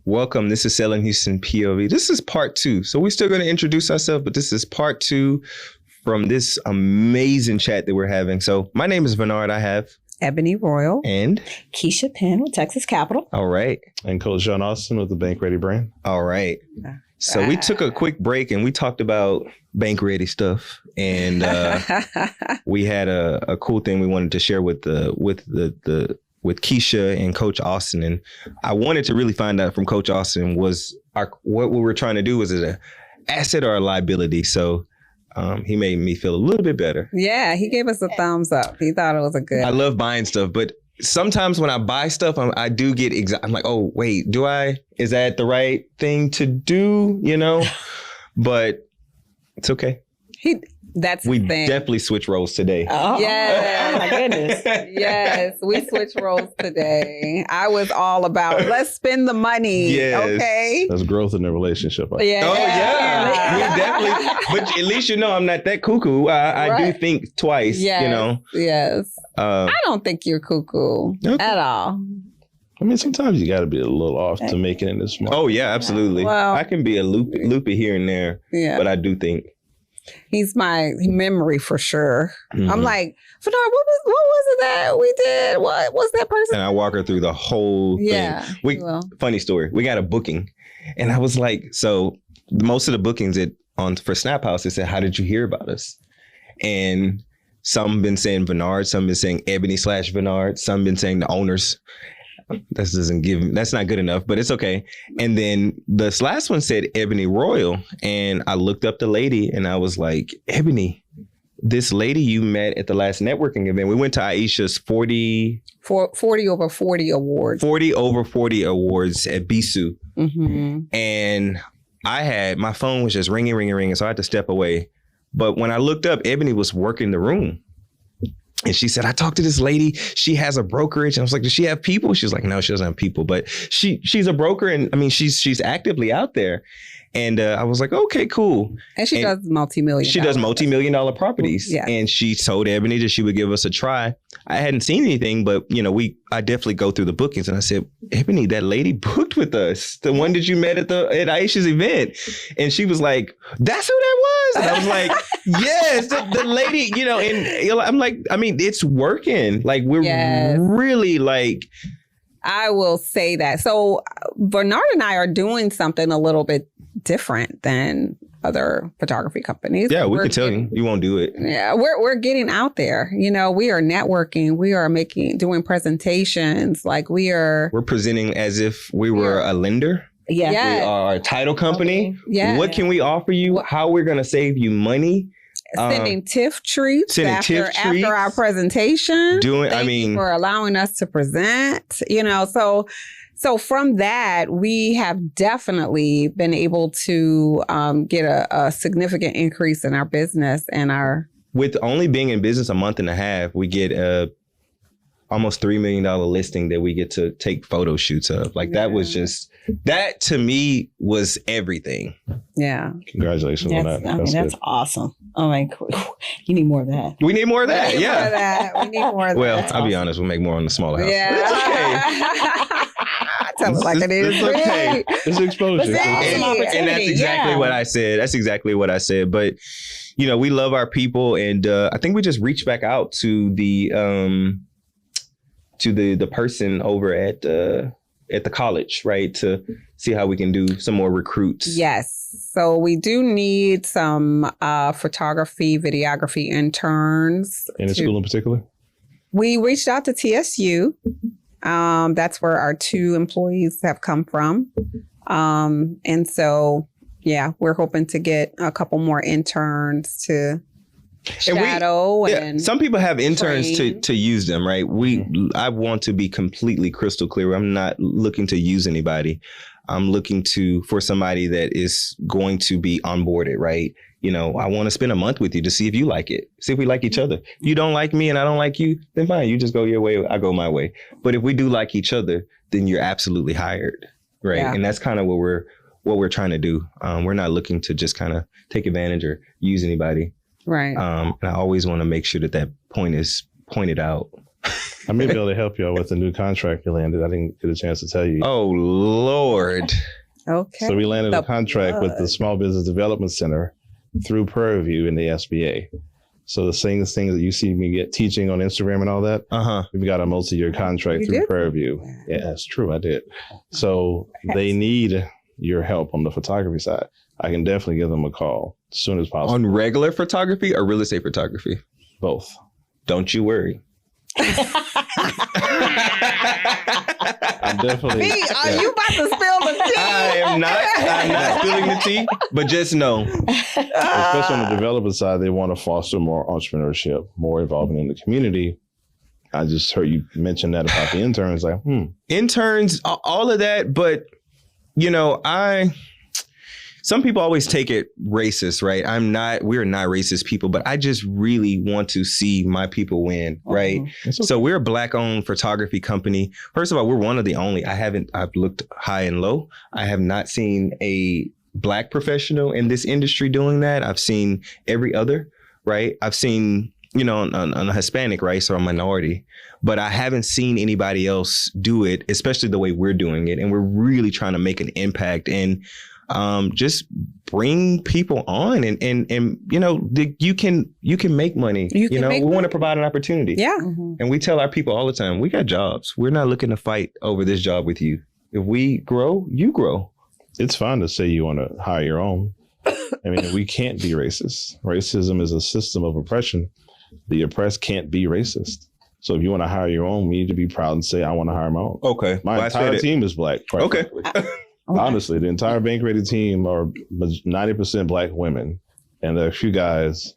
Welcome. This is Selling Houston P.O.V. This is part 2. So we're still going to introduce ourselves, but this is part 2 from this amazing chat that we're having. So my name is Bernard. I have Ebony Royal and Keisha Penn with Texas Capital. All right. And Coach John Austin with the Bank Ready brand. All right. So we took a quick break and we talked about bank ready stuff. And we had a cool thing we wanted to share with Keisha and Coach Austin. And I wanted to really find out from Coach Austin was what we were trying to do, was it an asset or a liability? So he made me feel a little bit better. Yeah, he gave us a thumbs up. He thought it was a good. I love buying stuff, but sometimes when I buy stuff, I do get I'm like, oh, wait, is that the right thing to do? You know, but it's okay. We definitely switch roles today. Oh, yes. My goodness. Yes, we switched roles today. I was all about let's spend the money. Yes. Okay. There's growth in the relationship. Yeah. Oh, yeah. We definitely. But at least I'm not that cuckoo. I do think twice, Yes. you know. Yes. I don't think you're cuckoo at all. I mean, sometimes you got to be a little off to make it in this market. Oh, yeah, absolutely. Well, I can be a loopy here and there, but I do think. He's my memory for sure. Mm-hmm. I'm like, Fedor, what was it that we did? What was that person? And I walk her through the whole thing. Funny story. We got a booking. And I was like, so most of the bookings for Snap House, they said, how did you hear about us? And some been saying Bernard, some been saying Ebony/Bernard, some been saying the owners. That's not good enough, but it's okay. And then this last one said Ebony Royal. And I looked up the lady and I was like, Ebony, this lady you met at the last networking event, we went to Aisha's 40 over 40 awards. 40 over 40 awards at Bisu. Mm-hmm. And my phone was just ringing. So I had to step away. But when I looked up, Ebony was working the room. And she said, I talked to this lady. She has a brokerage. And I was like, does she have people? She was like, no, she doesn't have people. But she's a broker. And I mean, she's actively out there. And I was like, okay, cool. And she does multi-million. She does multi-million-dollar properties. Yeah. And she told Ebony that she would give us a try. I hadn't seen anything, but I definitely go through the bookings. And I said, Ebony, that lady booked with us. The one that you met at Aisha's event. And she was like, that's who that was. And I was like, yes, the lady, and I'm like, I mean, it's working. Like we're really like. I will say that. So Bernard and I are doing something a little bit different than other photography companies. Yeah, we can tell you. You won't do it. Yeah, we're getting out there. We are networking. We are doing presentations. Like we're presenting as if we were a lender. Yeah. Yes. We are a title company. Okay. Yeah. What can we offer you? How we're going to save you money? Sending TIFF treats after our presentation. Thank you for allowing us to present. So from that, we have definitely been able to get a significant increase in our business and our. With only being in business a month and a half, we get almost $3 million listing that we get to take photo shoots of. Like that to me was everything. Yeah. Congratulations on that. That's awesome. Oh my God. You need more of that. We need more of that. We need more of that. Well, I'll be honest, we'll make more on the smaller house. Yeah. It's okay. Tell it like it is. It's okay. It's exposure. And that's exactly what I said. That's exactly what I said. But, we love our people. And I think we just reached back out to the person over at the college, right? To see how we can do some more recruits. Yes. So we do need some photography, videography interns. In the school in particular? We reached out to TSU. That's where our 2 employees have come from. And so, we're hoping to get a couple more interns to shadow and some people have interns train. to use them, right? I want to be completely crystal clear. I'm not looking to use anybody. I'm looking for somebody that is going to be onboarded, right? I want to spend a month with you to see if you like it, see if we like each other. If you don't like me and I don't like you, then fine, you just go your way, I go my way. But if we do like each other, then you're absolutely hired, right? Yeah. And that's kind of what we're trying to do. We're not looking to just kind of take advantage or use anybody. Right. And I always want to make sure that point is pointed out. I may be able to help y'all with the new contract you landed. I didn't get a chance to tell you. Oh, Lord. Okay. So we landed a contract with the Small Business Development Center through Prairie View in the SBA. So the things that you see me teaching on Instagram and all that, we've got a multi-year contract through Prairie View. Yeah, that's true. I did. So they need your help on the photography side. I can definitely give them a call as soon as possible. On regular photography or real estate photography? Both. Don't you worry. I'm definitely. Are you about to spill the tea? I'm not spilling the tea, but just know. Especially on the developer side, they want to foster more entrepreneurship, more involvement in the community. I just heard you mention that about the interns. Like, Interns, all of that, but some people always take it racist, right? We're not racist people, but I just really want to see my people win, right? Okay. So we're a Black-owned photography company. First of all, we're one of the only, I've looked high and low. I have not seen a Black professional in this industry doing that. I've seen every other, right? I've seen, on a Hispanic, right? So a minority, but I haven't seen anybody else do it, especially the way we're doing it. And we're really trying to make an impact and just bring people on and you can make money. We want to provide an opportunity. Yeah. And we tell our people all the time, we got jobs. We're not looking to fight over this job with you. If we grow, you grow. It's fine to say you want to hire your own. I mean, we can't be racist. Racism is a system of oppression. The oppressed can't be racist. So if you want to hire your own, we need to be proud and say, I want to hire my own. Okay. My entire team is Black. Okay. Honestly, the entire Bank Ready team are 90% Black women. And there are a few guys.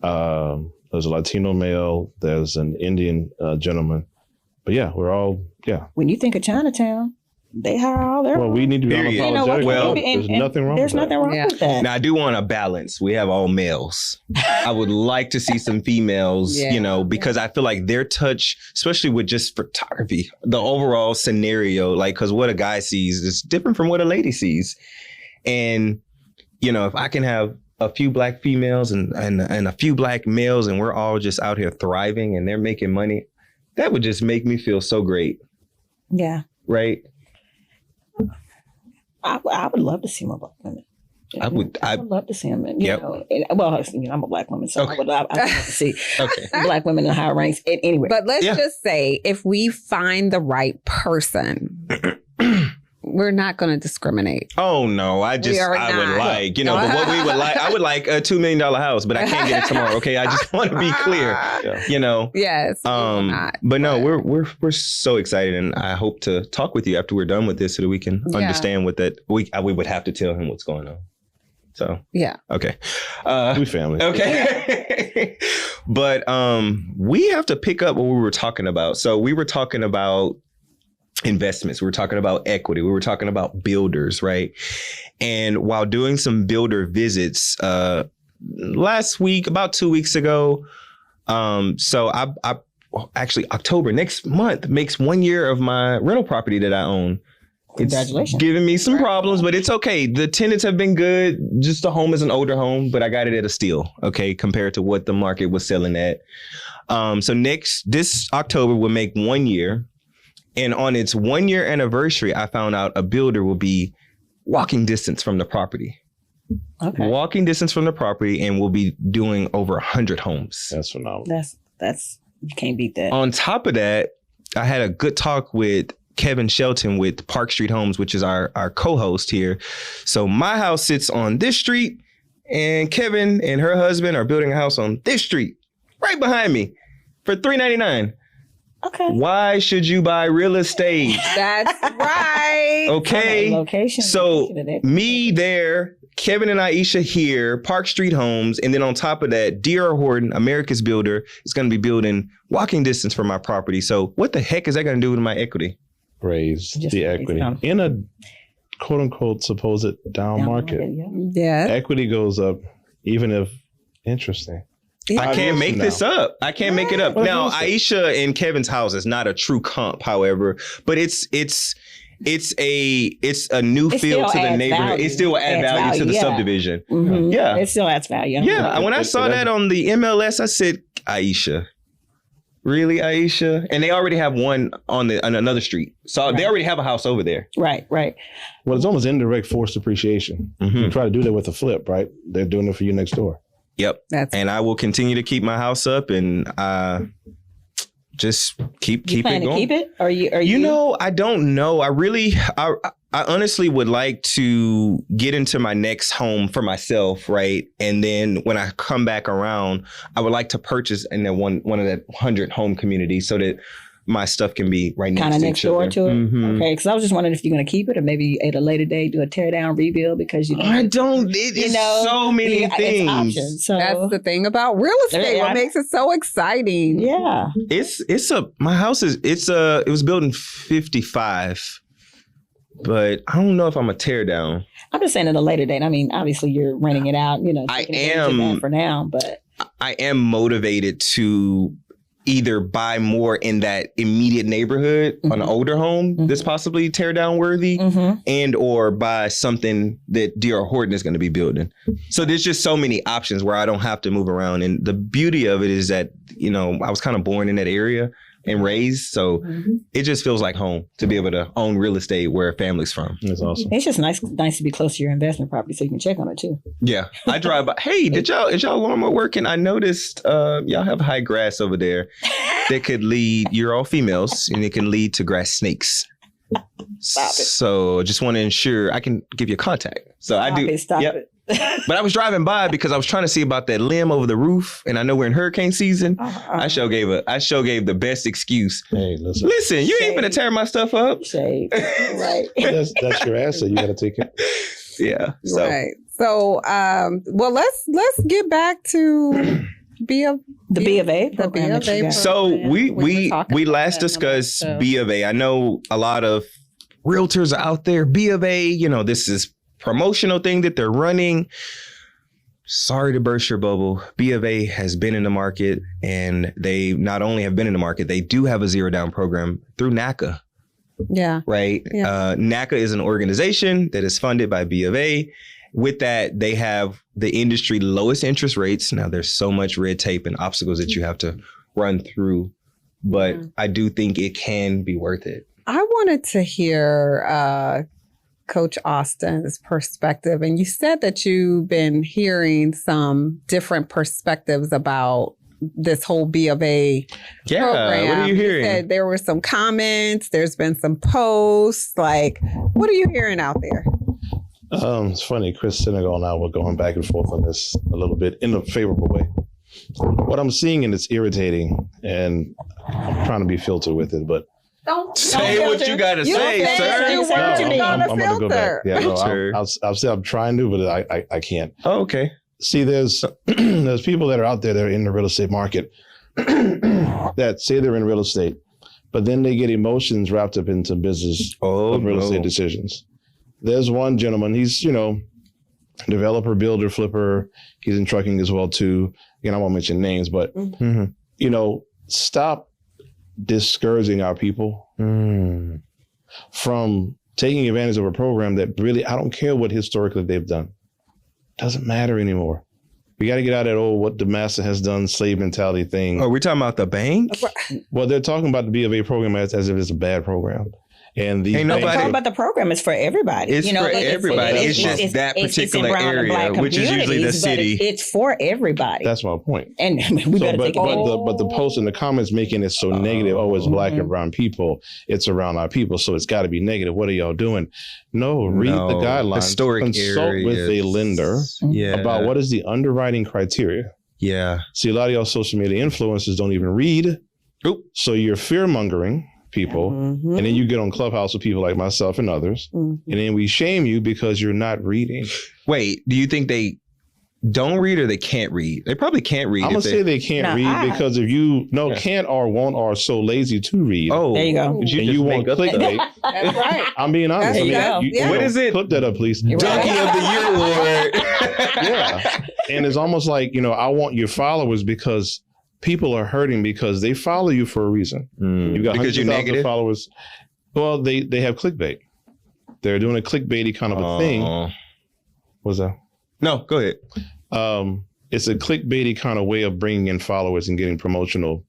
There's a Latino male. There's an Indian gentleman. But yeah, we're all, When you think of Chinatown, they hire all their we need to be unapologetic. There's nothing wrong with that. Now, I do want a balance. We have all males. I would like to see some females, because I feel like their touch, especially with just photography, the overall scenario, because what a guy sees is different from what a lady sees. And, if I can have a few Black females and a few Black males and we're all just out here thriving and they're making money, that would just make me feel so great. Yeah. Right? I would love to see more Black women. I would love to see them. I'm a Black woman, so I would love to see Black women in higher ranks anyway. But let's just say, if we find the right person, we're not going to discriminate. Oh no, I would like, but what we would like, I would like a $2 million house, but I can't get it tomorrow. Okay, I just want to be clear. Yes. But no, we're so excited, and I hope to talk with you after we're done with this so that we can understand what that we would have to tell him what's going on. So okay, we family. Okay, but we have to pick up what we were talking about. So we were talking about investments. We were talking about equity. We were talking about builders, right? And while doing some builder visits last week, about 2 weeks ago, so I actually October next month makes 1 year of my rental property that I own. Congratulations. It's giving me some problems, but it's okay. The tenants have been good. Just the home is an older home, but I got it at a steal, okay, compared to what the market was selling at. So this October will make 1 year. And on its 1 year anniversary, I found out a builder will be walking distance from the property. Okay. Walking distance from the property, and we'll be doing over 100 homes. That's phenomenal. That's you can't beat that. On top of that, I had a good talk with Kevin Shelton with Park Street Homes, which is our co-host here. So my house sits on this street, and Kevin and her husband are building a house on this street, right behind me, for $399. Okay. Why should you buy real estate? That's right. Okay. Location. So me there, Kevin and Aisha here, Park Street Homes, and then on top of that, D.R. Horton, America's Builder, is going to be building walking distance from my property. So what the heck is that going to do with my equity? Raise the equity in a quote unquote supposed down market. Yeah. Equity goes up, even if interesting. I can't make this up. I can't make it up. Now, Aisha and Kevin's house is not a true comp, however, but it's a new feel to the neighborhood. Value. It still adds value to the subdivision. Mm-hmm. Yeah. It still adds value. Yeah. When I saw that on the MLS, I said, Aisha, Really, Aisha? And they already have one on another street. So they already have a house over there. Right. Well, it's almost indirect forced appreciation. Mm-hmm. You try to do that with a flip, right? They're doing it for you next door. Yep. And I will continue to keep my house up and just keep it going. To keep it? Are you? You know, I don't know. I honestly would like to get into my next home for myself, right? And then when I come back around, I would like to purchase in that one of that 100 home communities so that my stuff can be right next to each other. Kind of next door to it? Mm-hmm. Okay, because I was just wondering if you're going to keep it or maybe at a later date do a tear down rebuild because you know. I don't, it's so many things. Options, so. That's the thing about real estate. What makes it so exciting. Yeah. My house it was built in 55. But I don't know if I'm a tear down. I'm just saying at a later date. I mean, obviously you're renting it out, you know. I am for now, but I am motivated to either buy more in that immediate neighborhood on an older home that's possibly tear down worthy, and or buy something that D.R. Horton is going to be building. So there's just so many options where I don't have to move around. And the beauty of it is that, you know, I was kind of born in that area and raised, so it just feels like home to be able to own real estate where family's from. That's awesome. It's just nice to be close to your investment property so you can check on it too. Yeah, I drive by. Hey, is y'all lawnmower working? I noticed y'all have high grass over there that could lead. You're all females, and it can lead to grass snakes. Stop it. So just want to ensure I can give you a contact. So Stop it. But I was driving by because I was trying to see about that limb over the roof, and I know we're in hurricane season. I sure gave the best excuse. Hey, listen, you ain't gonna tear my stuff up. Shade. Right. That's your asset. You got to take it. Yeah. So. Right. So, well, let's get back to the B of A program. So we last discussed B of A. I know a lot of realtors are out there. B of A. You know, this is promotional thing that they're running. Sorry to burst your bubble. B of A has been in the market, and they not only have been in the market, they do have a zero down program through NACA. Yeah. Right. Yeah. NACA is an organization that is funded by B of A. With that, they have the industry lowest interest rates. Now, there's so much red tape and obstacles that you have to run through, but I do think it can be worth it. I wanted to hear Coach Austin's perspective. And you said that you've been hearing some different perspectives about this whole B of A program. What are you hearing? You said there were some comments, there's been some posts. Like, what are you hearing out there? It's funny. Chris Senegal and I were going back and forth on this a little bit in a favorable way. What I'm seeing, and it's irritating, and I'm trying to be filtered with it, but Don't say what you got to say, sir. I'm going to go back. Yeah, I'll say I'm trying to, but I can't. Oh, okay. See, there's people that are out there that are in the real estate market that say they're in real estate, but then they get emotions wrapped up into business of real estate decisions. There's one gentleman, he's, developer, builder, flipper. He's in trucking as well, too. Again, I won't mention names, but, stop discouraging our people from taking advantage of a program that really, I don't care what historically they've done. Doesn't matter anymore. We got to get out of that what the master has done slave mentality thing. Are we talking about the bank? Well, they're talking about the B of A program as if it's a bad program. And the talking about the program is for everybody. It's for everybody. It's just that particular area, which is usually the city. It's for everybody. That's my point. And we better take it. But the post in the comments making it so negative. Oh, it's black and brown people. It's around our people, so it's got to be negative. What are y'all doing? No, read the guidelines. Historic consult areas. With a lender about what is the underwriting criteria. Yeah. See, a lot of y'all social media influencers don't even read. So you're fear mongering people, and then you get on Clubhouse with people like myself and others, and then we shame you because you're not reading. Wait, do you think they don't read or they can't read? They probably can't read. I'm gonna say they can't read because if you can't or won't or are so lazy to read. Oh, there you go. And you want clickbait. That's right. I'm being honest. What is it? Clip that up, please. Donkey of the Year award. Yeah, and it's almost like I want your followers because people are hurting because they follow you for a reason. You've got hundreds of thousands of followers. Well, they have clickbait. They're doing a clickbaity kind of a thing. What's that? No, go ahead. it's a clickbaity kind of way of bringing in followers and getting promotional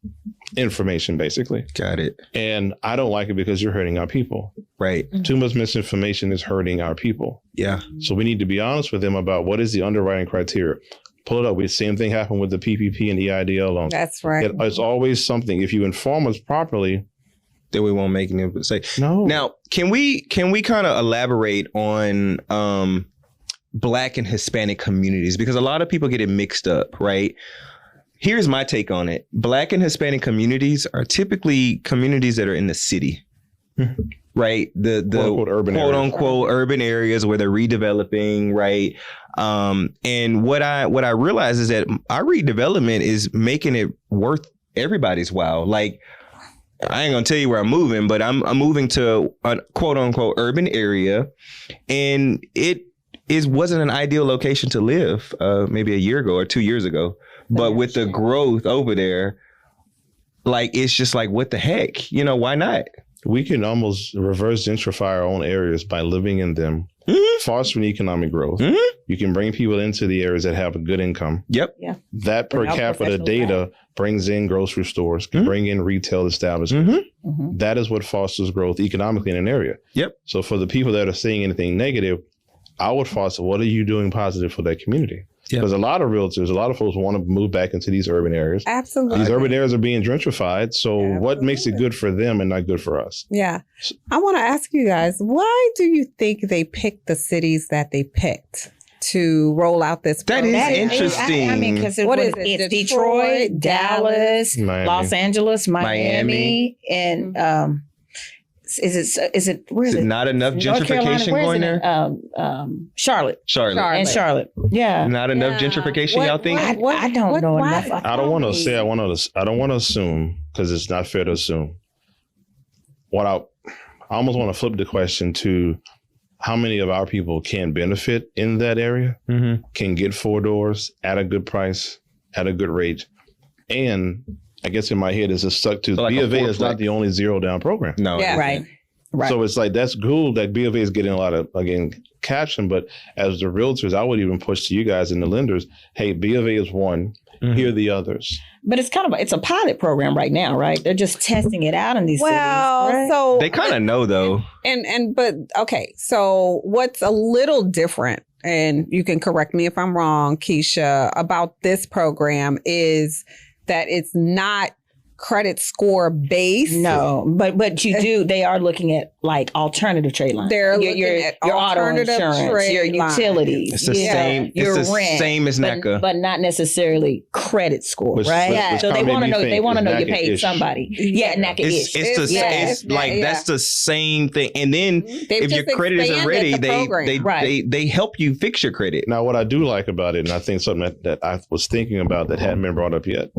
information, basically. Got it. And I don't like it because you're hurting our people. Right. Too much misinformation is hurting our people. Yeah. So we need to be honest with them about what is the underwriting criteria. Pull it up. The same thing happened with the PPP and the EIDL loan. That's right. It's always something. If you inform us properly, then we won't make any mistake. No. Now, can we kind of elaborate on Black and Hispanic communities? Because a lot of people get it mixed up, right? Here's my take on it. Black and Hispanic communities are typically communities that are in the city, right? The quote unquote urban areas where they're redeveloping, right? And what I realize is that our redevelopment is making it worth everybody's while. Like, I ain't gonna tell you where I'm moving, but I'm moving to a quote unquote urban area, and it wasn't an ideal location to live maybe a year ago or 2 years ago. But with the growth over there, like, it's just like, what the heck? You know, why not? We can almost reverse gentrify our own areas by living in them, fostering economic growth. You can bring people into the areas that have a good income. Yep. Yeah. That per capita data brings in grocery stores, can bring in retail establishments. That is what fosters growth economically in an area. Yep. So for the people that are seeing anything negative, I would foster, what are you doing positive for that community? Because a lot of realtors, a lot of folks want to move back into these urban areas. Absolutely. These urban areas are being gentrified. So what makes it good for them and not good for us? Yeah. I want to ask you guys, why do you think they picked the cities that they picked to roll out this program? That is interesting. I mean, because it's Detroit, Dallas, Miami. Los Angeles, Miami. And is it where is it? Not enough gentrification going there? Charlotte. Charlotte. Yeah. Not enough gentrification, y'all think? I don't know enough. I don't want to say, I don't want to assume, because it's not fair to assume. I almost want to flip the question to how many of our people can benefit in that area, can get 4 doors at a good price, at a good rate. And I guess in my head is just stuck to like B.O.V. is not the only zero down program. No. Yeah. Right. So it's like, that's cool that B.O.V. is getting a lot of, again, caption. But as the realtors, I would even push to you guys and the lenders, hey, B.O.V. is one. Here are the others. But it's a pilot program right now, right? They're just testing it out in these cities. Right? So they kind of know though. But okay. So what's a little different, and you can correct me if I'm wrong, Keisha, about this program is that it's not credit score based. No, but they are looking at like alternative trade lines. They're looking at your auto insurance, your utilities. It's the same. Your it's the rent, same as NACA, but not necessarily credit score, right? So they want to know. They want to know you paid somebody. Yeah, NACA-ish. It's that's the same thing. And then if your credit isn't ready, they help you fix your credit. Now, what I do like about it, and I think something that I was thinking about that hadn't been brought up yet.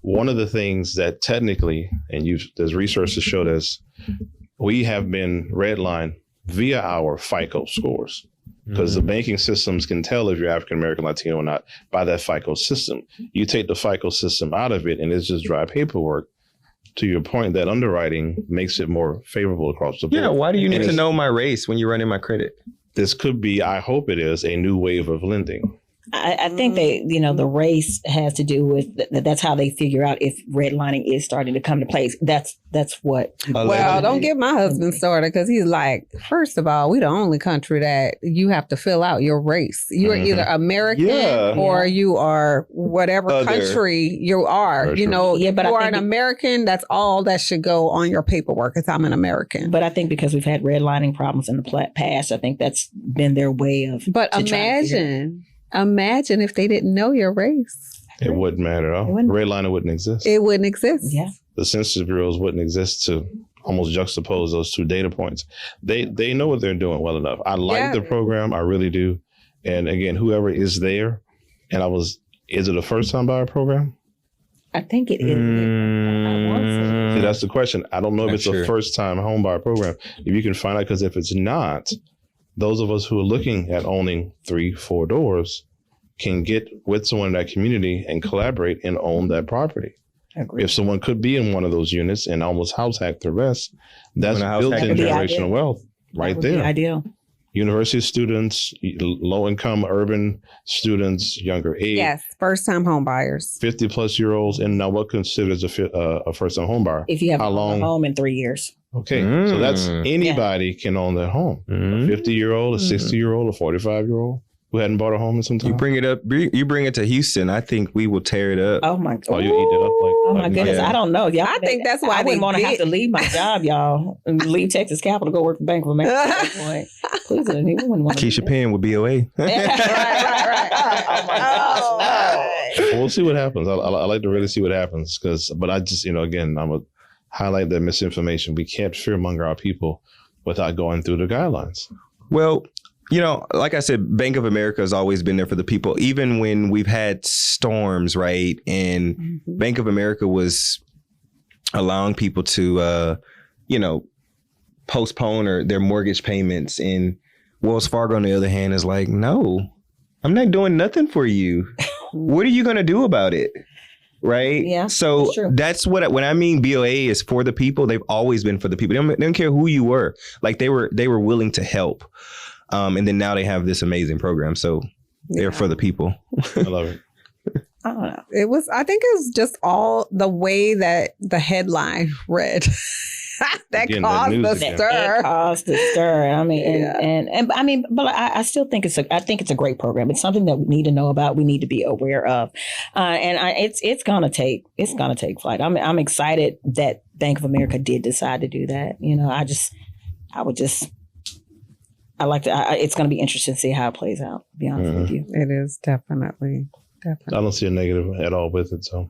One of the things that technically, and there's research to show this, we have been redlined via our FICO scores, because the banking systems can tell if you're African American, Latino or not by that FICO system. You take the FICO system out of it and it's just dry paperwork. To your point, that underwriting makes it more favorable across the board. Yeah, why do you need to know my race when you're running my credit? This could be, I hope it is, a new wave of lending. I think the race has to do with that's how they figure out if redlining is starting to come to place. That's what. Well, don't get my husband started, because he's like, first of all, we're the only country that you have to fill out your race. You are either American or you are whatever country you are. But you are an American. That's all that should go on your paperwork, is I'm an American. But I think because we've had redlining problems in the past, I think that's been their way of. But imagine if they didn't know your race. It wouldn't matter at all. Redliner wouldn't exist. It wouldn't exist. Yeah. The census bureaus wouldn't exist to almost juxtapose those two data points. They know what they're doing well enough. I like the program. I really do. And again, whoever is there, is it a first time buyer program? I think it is. See, that's the question. I don't know if it's a first time home buyer program. If you can find out, because if it's not, those of us who are looking at owning 3-4 doors can get with someone in that community and collaborate and own that property. If someone could be in one of those units and almost house hack the rest, that's built-in generational wealth right there. Ideal. university students, low-income urban students, younger age. Yes, first-time home buyers. 50-plus-year-olds. And now what considers a first-time home buyer? If you have a home in 3 years. Okay, so that's anybody can own that home. A 50-year-old, a 60-year-old, a 45-year-old who hadn't bought a home in some time. You bring it to Houston, I think we will tear it up. Oh my God. Oh, you eat it up like. Oh my goodness, I don't know. Y'all, I think that's why I wouldn't want to have to leave my job, y'all, and leave Texas Capital to go work for Bank of America at that point. Please, he wouldn't want to. Keisha Penn with BOA. right. Oh my gosh, no. We'll see what happens. I like to really see what happens but I just, again, I'm going to highlight that misinformation. We can't fearmonger our people without going through the guidelines. Well, like I said, Bank of America has always been there for the people, even when we've had storms, right? And Bank of America was allowing people to, postpone their mortgage payments. And Wells Fargo, on the other hand, is like, no, I'm not doing nothing for you. What are you going to do about it? Right. Yeah. So that's when I mean BOA is for the people. They've always been for the people. They don't care who you were. Like they were willing to help. And then now they have this amazing program. So they're for the people. I love it. I don't know. I think it was just all the way that the headline read. that caused the stir. It caused the stir. I mean, and I mean, but I still think it's a great program. It's something that we need to know about. We need to be aware of, it's gonna take flight. I'm excited that Bank of America did decide to do that. It's going to be interesting to see how it plays out, to be honest with you. It is definitely. I don't see a negative at all with it, so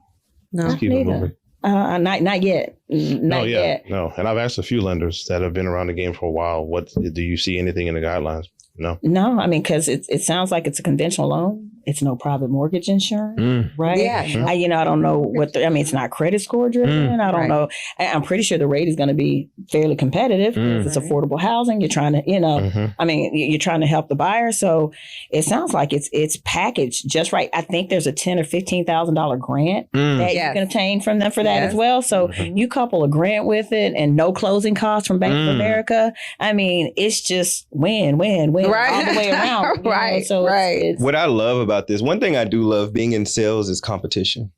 let's keep it moving. Not yet. Not yet. No. And I've asked a few lenders that have been around the game for a while, do you see anything in the guidelines? No. No, I mean, because it sounds like it's a conventional loan. It's no private mortgage insurance, right? Yeah. I don't know it's not credit score driven. I don't know. I'm pretty sure the rate is going to be fairly competitive. It's affordable housing. You're trying to, you're trying to help the buyer. So it sounds like it's packaged just right. I think there's a $10,000 or $15,000 grant that you can obtain from them for that as well. So you couple a grant with it and no closing costs from Bank of America. I mean, it's just win all the way around. Right. So it's what I love about this, one thing I do love being in sales is competition,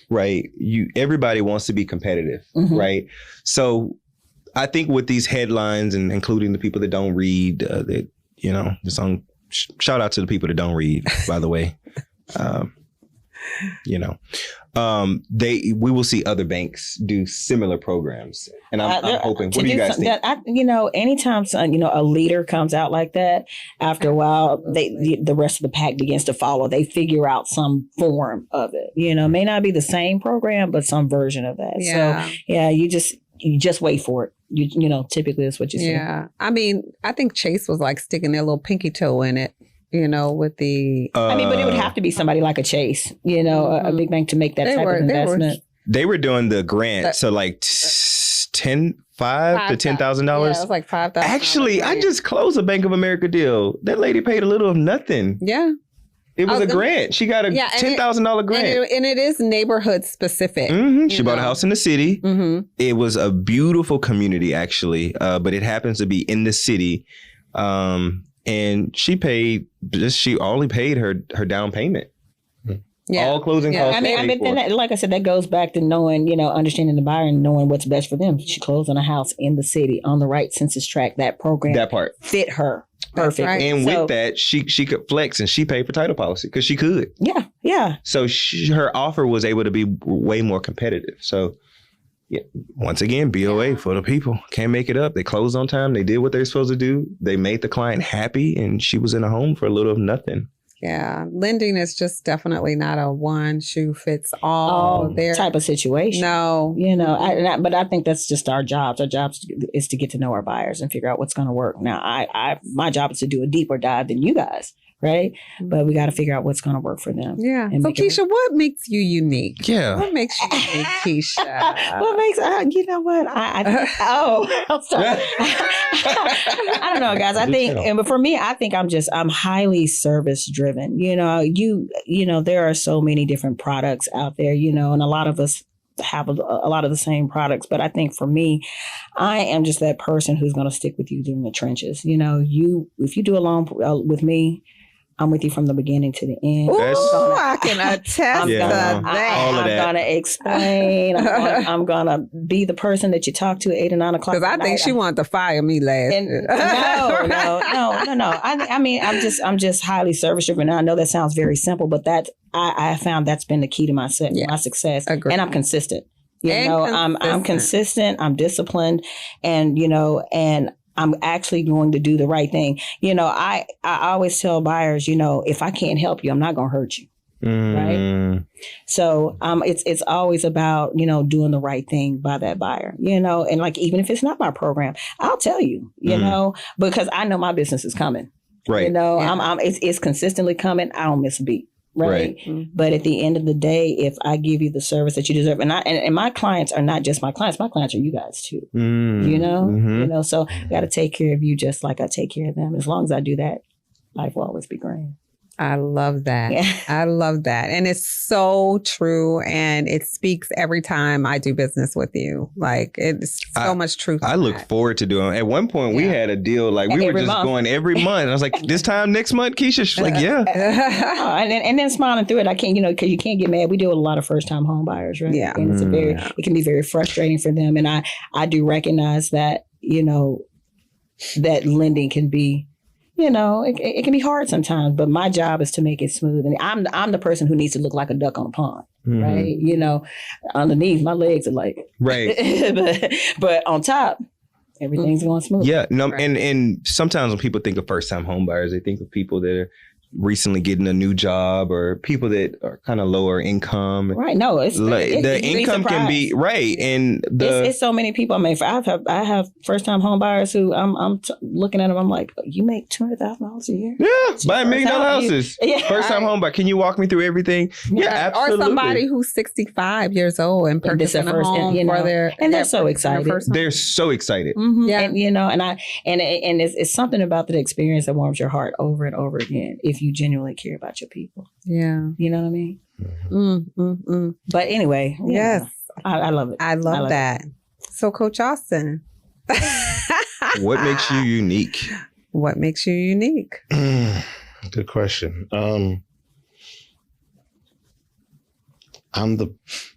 right? Everybody wants to be competitive, right? So I think with these headlines and including the people that don't read, shout out to the people that don't read, by the way. We will see other banks do similar programs, and I'm hoping. What do you guys think? Anytime a leader comes out like that, after a while, the rest of the pack begins to follow. They figure out some form of it. May not be the same program, but some version of that. Yeah. So you just wait for it. Typically that's what you see. Yeah, I mean, I think Chase was like sticking their little pinky toe in it. With the... but it would have to be somebody like a Chase, a big bank to make that type of investment. They were doing the grant, so like $5,000 to $10,000. Yeah, it was like $5,000. Actually, I just closed a Bank of America deal. That lady paid a little of nothing. Yeah. It was a grant. She got a $10,000 grant. And it is neighborhood specific. She bought a house in the city. It was a beautiful community, actually, but it happens to be in the city. And she only paid her down payment. Yeah. All closing costs. Like I said, that goes back to knowing, understanding the buyer and knowing what's best for them. She closed on a house in the city on the right census tract. That program, that part fit her perfectly. Right. And with that, she could flex and she paid for title policy because she could. Yeah. So her offer was able to be way more competitive. So. Yeah. Once again, BOA for the people. Can't make it up. They closed on time. They did what they're supposed to do. They made the client happy, and she was in a home for a little of nothing. Yeah. Lending is just definitely not a one shoe fits all type of situation. No. But I think that's just our jobs. Our jobs is to get to know our buyers and figure out what's going to work. Now, my job is to do a deeper dive than you guys. Right. But we got to figure out what's going to work for them. Yeah. So Keisha, what makes you unique? Yeah. What makes you unique, Keisha? What makes, you know what? I'm sorry. I don't know, guys. I think, but for me, I think I'm highly service driven. There are so many different products out there, and a lot of us have a lot of the same products. But I think for me, I am just that person who's going to stick with you during the trenches. You know, if you do a loan with me, I'm with you from the beginning to the end. Ooh, I can attest to that. I'm going to explain. I'm going to be the person that you talk to at 8 or 9 o'clock. Because I think she wanted to fire me last. No. I mean, I'm just highly service driven. I know that sounds very simple, but I found that's been the key to my success. Agreed. And I'm consistent. I'm consistent. I'm disciplined, and and I'm actually going to do the right thing. I always tell buyers, if I can't help you, I'm not going to hurt you. Right. So it's always about, doing the right thing by that buyer, and like, even if it's not my program, I'll tell you, because I know my business is coming. Right. It's consistently coming. I don't miss a beat. Right. Mm-hmm. But at the end of the day, if I give you the service that you deserve, and my clients are not just my clients are you guys too. Mm-hmm. So I got to take care of you just like I take care of them. As long as I do that, life will always be great. I love that. Yeah. I love that. And it's so true. And it speaks every time I do business with you. Like, it's so much truth. I look forward to doing it. At one point, we had a deal, like we were just going every month. And I was like, this time next month, Keisha? She's like, yeah. and then smiling through it. I can't, because you can't get mad. We deal with a lot of first time home buyers, right? Yeah. And it can be very frustrating for them. And I do recognize that, that lending can be, it can be hard sometimes, but my job is to make it smooth. And I'm the person who needs to look like a duck on a pond, right? Underneath my legs are like, right. but on top, everything's going smooth. Yeah. No. Right. And sometimes when people think of first time home buyers, they think of people that are recently getting a new job or people that are kind of lower income. Right. No, the income can be right. And it's so many people. I mean, I have first time home buyers who I'm looking at them. I'm like, you make $200,000 a year? Yeah. Buying $1 million houses. First time home buyer. Can you walk me through everything? Yeah, absolutely. Or somebody who's 65 years old and purchasing a home for their, and they're so excited. They're so excited. Mm-hmm. Yeah. And it's something about the experience that warms your heart over and over again. If you genuinely care about your people. Yeah. You know what I mean? But anyway. Yes. I love it. I love that. So Coach Austin. What makes you unique? What makes you unique? Good question. I'm the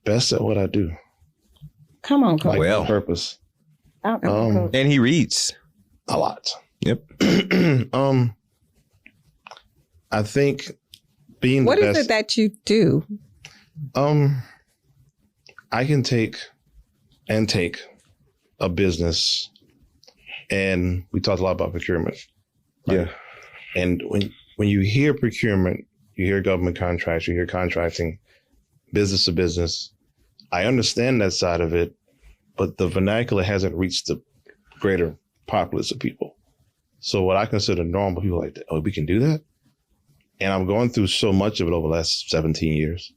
best at what I do. Come on, Coach. Well, purpose. And he reads a lot. Yep. I think being what the best. What is it that you do? I can take a business, and we talked a lot about procurement. Right? Yeah. And when you hear procurement, you hear government contracts, you hear contracting, business to business. I understand that side of it, but the vernacular hasn't reached the greater populace of people. So what I consider normal, people are like, oh, we can do that? And I'm going through so much of it over the last 17 years.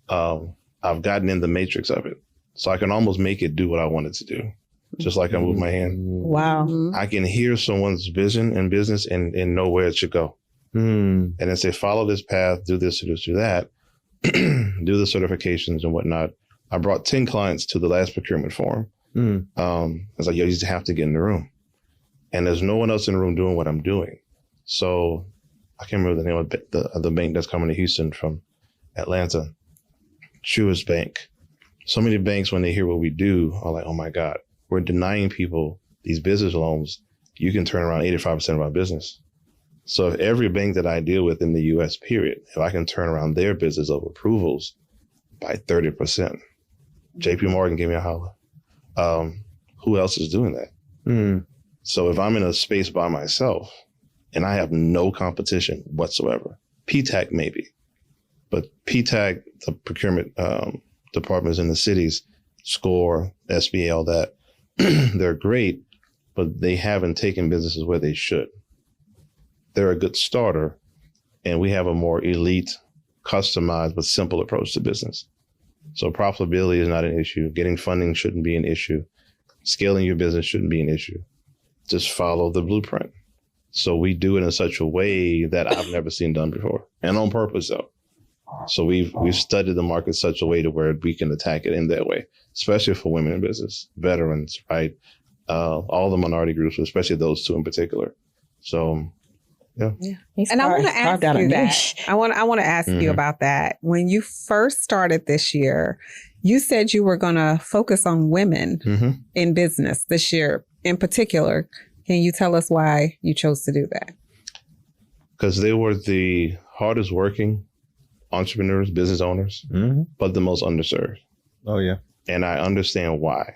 I've gotten in the matrix of it. So I can almost make it do what I want it to do. Just like I move my hand. Wow. I can hear someone's vision and business and know where it should go. And then say, follow this path, do this, do this, do that. Do the certifications and whatnot. I brought 10 clients to the last procurement forum. I was like, yo, you just have to get in the room. And there's no one else in the room doing what I'm doing. So I can't remember the name of the bank that's coming to Houston from Atlanta. Truist Bank. So many banks, when they hear what we do, are like, oh my God, we're denying people these business loans. You can turn around 85% of our business. So if every bank that I deal with in the US, period, if I can turn around their business of approvals by 30%, JP Morgan gave me a holler. Who else is doing that? So if I'm in a space by myself and I have no competition whatsoever, PTAC maybe, but PTAC, the procurement departments in the cities, SCORE, SBA, all that, they're great, but they haven't taken businesses where they should. They're a good starter, and we have a more elite, customized, but simple approach to business. So profitability is not an issue. Getting funding shouldn't be an issue. Scaling your business shouldn't be an issue. Just follow the blueprint. So we do it in such a way that I've never seen done before. And on purpose, though. So we've studied the market such a way to where we can attack it in that way, especially for women in business, veterans, right? All the minority groups, especially those two in particular. So, yeah. And I want to ask you that. I want to ask you about that. When you first started this year, you said you were going to focus on women in business this year in particular. Can you tell us why you chose to do that? Because they were the hardest working entrepreneurs, business owners, but the most underserved. Oh, yeah. And I understand why.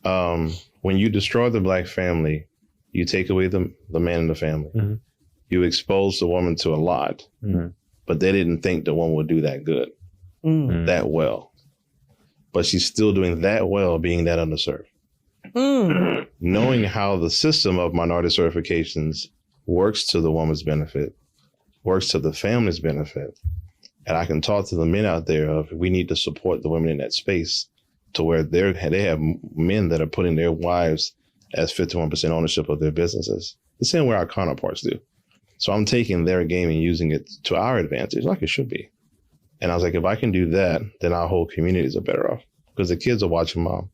When you destroy the Black family, you take away the man in the family. You expose the woman to a lot, but they didn't think the woman would do that good, that well. But she's still doing that well, being that underserved. Knowing how the system of minority certifications works to the woman's benefit, works to the family's benefit. And I can talk to the men out there of we need to support the women in that space to where they have men that are putting their wives as 51% ownership of their businesses, the same way our counterparts do. So I'm taking their game and using it to our advantage, like it should be. And I was like, if I can do that, then our whole communities are better off because the kids are watching mom.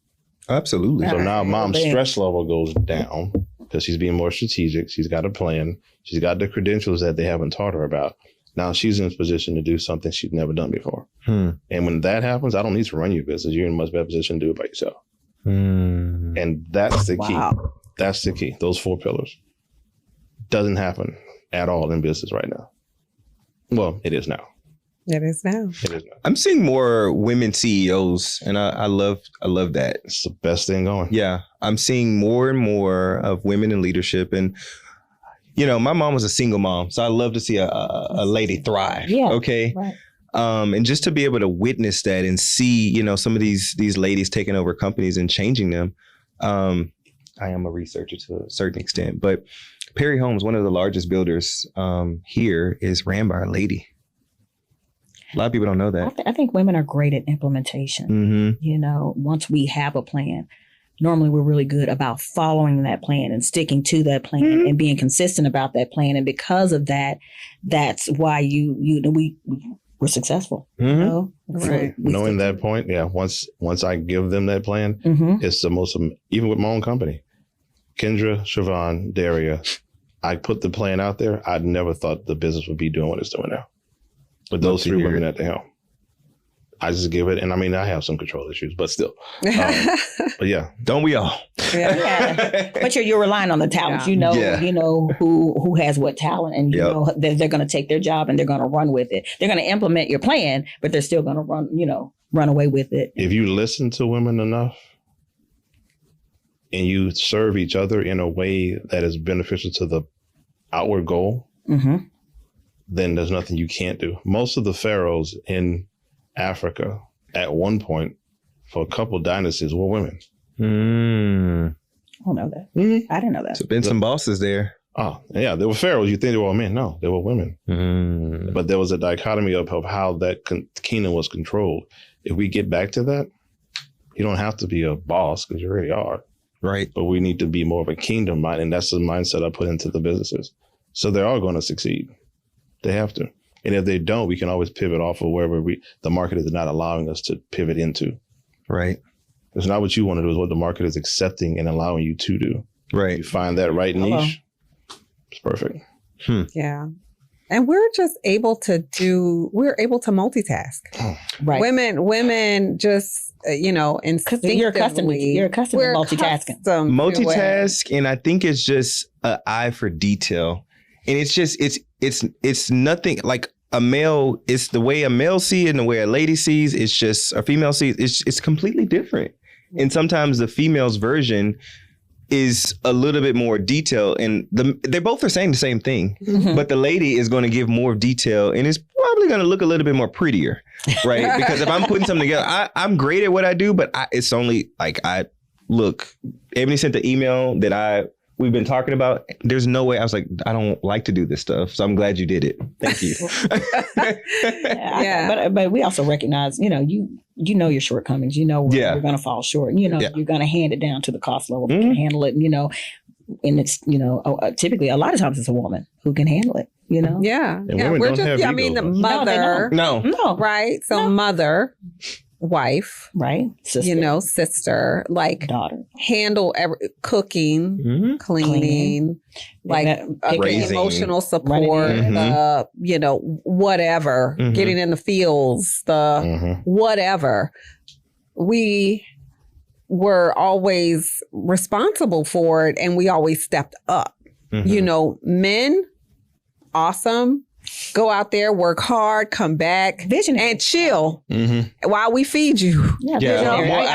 Absolutely. So now mom's stress level goes down because she's being more strategic. She's got a plan. She's got the credentials that they haven't taught her about. Now she's in a position to do something she's never done before. And when that happens, I don't need to run your business. You're in a much better position to do it by yourself. And that's the key. That's the key. Those 4 pillars. Doesn't happen at all in business right now. Well, it is now. It is now. I'm seeing more women CEOs, and I love that. It's the best thing going. Yeah, I'm seeing more and more of women in leadership, and you know, my mom was a single mom, so I love to see a lady thrive. Yeah. Okay. Right. And just to be able to witness that and see, you know, some of these ladies taking over companies and changing them. I am a researcher to a certain extent, but Perry Homes, one of the largest builders here, is ran by a lady. A lot of people don't know that. I think women are great at implementation. You know, once we have a plan, normally we're really good about following that plan and sticking to that plan and being consistent about that plan. And because of that, that's why we're successful. You know? Right. Knowing that point, once I give them that plan, it's the most, even with my own company, Kendra, Siobhan, Daria, I put the plan out there. I'd never thought the business would be doing what it's doing now. With those 3 women at the helm. I just give it, and I mean, I have some control issues, but still. But yeah, don't we all? But you're relying on the talent. You know who has what talent, and you know that they're going to take their job and they're going to run with it. They're going to implement your plan, but they're still going to run away with it. If you listen to women enough, and you serve each other in a way that is beneficial to the outward goal, then there's nothing you can't do. Most of the pharaohs in Africa at one point for a couple of dynasties were women. I don't know that. I didn't know that. So been some bosses there. Oh, yeah. They were pharaohs. You think they were all men. No, they were women. But there was a dichotomy of how that kingdom was controlled. If we get back to that, you don't have to be a boss because you already are. Right. But we need to be more of a kingdom mind. And that's the mindset I put into the businesses. So they are going to succeed. They have to. And if they don't, we can always pivot off of wherever the market is not allowing us to pivot into. Right. It's not what you want to do, it's what the market is accepting and allowing you to do. Right. You find that right niche, it's perfect. Yeah. And we're able to multitask. Right. Women just, instinctively. You're accustomed to multitasking. Multitask, and I think it's just an eye for detail. And it's just, it's nothing like a male, it's the way a male sees it and the way a lady sees, it's just, a female sees, it's completely different. And sometimes the female's version is a little bit more detailed, and they both are saying the same thing, but the lady is going to give more detail and it's probably going to look a little bit more prettier, right? Because if I'm putting something together, I'm great at what I do, but it's only like, Ebony sent the email that we've been talking about. There's no way. I was like, I don't like to do this stuff. So I'm glad you did it. Thank you. But we also recognize, you know your shortcomings. You know where you're going to fall short. You're going to hand it down to the cost level that can handle it. And it's, typically a lot of times it's a woman who can handle it. Yeah. And women don't have egos. I mean, the mother. No. Right. So mother, wife, right, sister, sister, like daughter, handle cooking, cleaning, like emotional support, whatever, getting in the fields, whatever. We were always responsible for it, and we always stepped up. Men, awesome. Go out there, work hard, come back, and chill while we feed you. I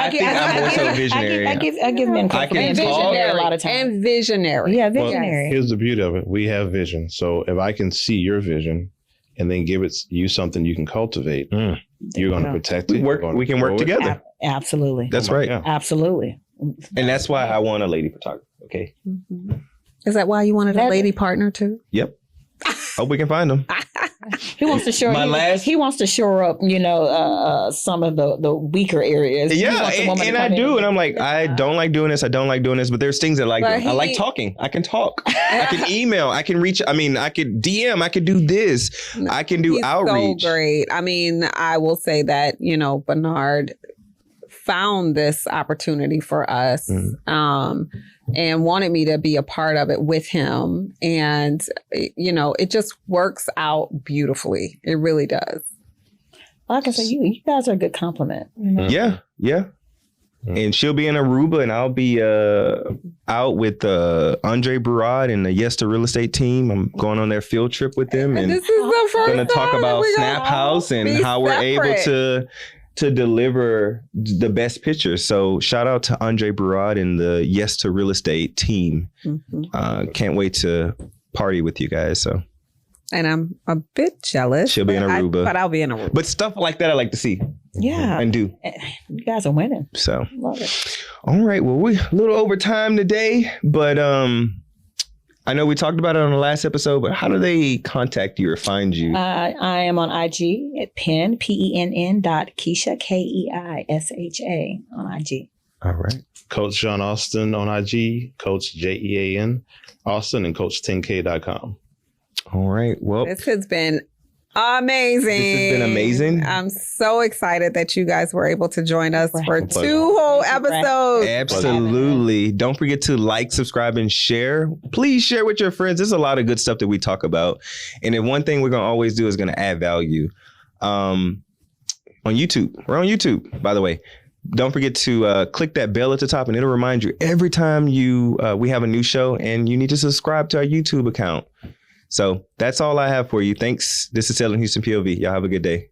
think I'm more so visionary. I give men credit. Visionary a lot of times. And visionary. Yeah, visionary. Well, here's the beauty of it. We have vision. So if I can see your vision and then give you something you can cultivate, you're going to protect it. We can work together. Absolutely. That's right. Yeah. Absolutely. And that's why I want a lady photographer. Okay. Is that why you wanted a lady partner too? Yep. Hope we can find them. He wants to shore. He wants to shore up, some of the weaker areas. Yeah, and I do, and I'm like, I don't like doing this. I don't like doing this, but there's things that I like doing. I like talking. I can talk. I can email. I can reach. I mean, I could DM. I could do this. I can do outreach. So great. I mean, I will say that Bernard found this opportunity for us. And wanted me to be a part of it with him. And, it just works out beautifully. It really does. Like I said, you guys are a good compliment. Yeah. And she'll be in Aruba, and I'll be out with Andre Barad and the Yes to Real Estate team. I'm going on their field trip with them. And this is the first going to talk about Snap House and how we're able to deliver the best pictures. So shout out to Andre Barad and the Yes to Real Estate team. Can't wait to party with you guys. So, and I'm a bit jealous. She'll be in Aruba. But I'll be in Aruba. But stuff like that I like to see. Yeah. And do. You guys are winning. So. Love it. All right. Well, we're a little over time today, but I know we talked about it on the last episode, but how do they contact you or find you? I am on IG at Penn, PENN Keisha, KEISHA on IG. All right. Coach John Austin on IG, Coach JEAN Austin, and Coach10K.com. All right. Well, this has been amazing. This has been amazing. I'm so excited that you guys were able to join us for 2 whole episodes. Absolutely. Don't forget to like, subscribe, and share. Please share with your friends. There's a lot of good stuff that we talk about. And then one thing we're going to always do is going to add value. On YouTube. We're on YouTube, by the way. Don't forget to click that bell at the top, and it'll remind you every time we have a new show, and you need to subscribe to our YouTube account. So that's all I have for you. Thanks. This is Taylor Houston, P.O.V. Y'all have a good day.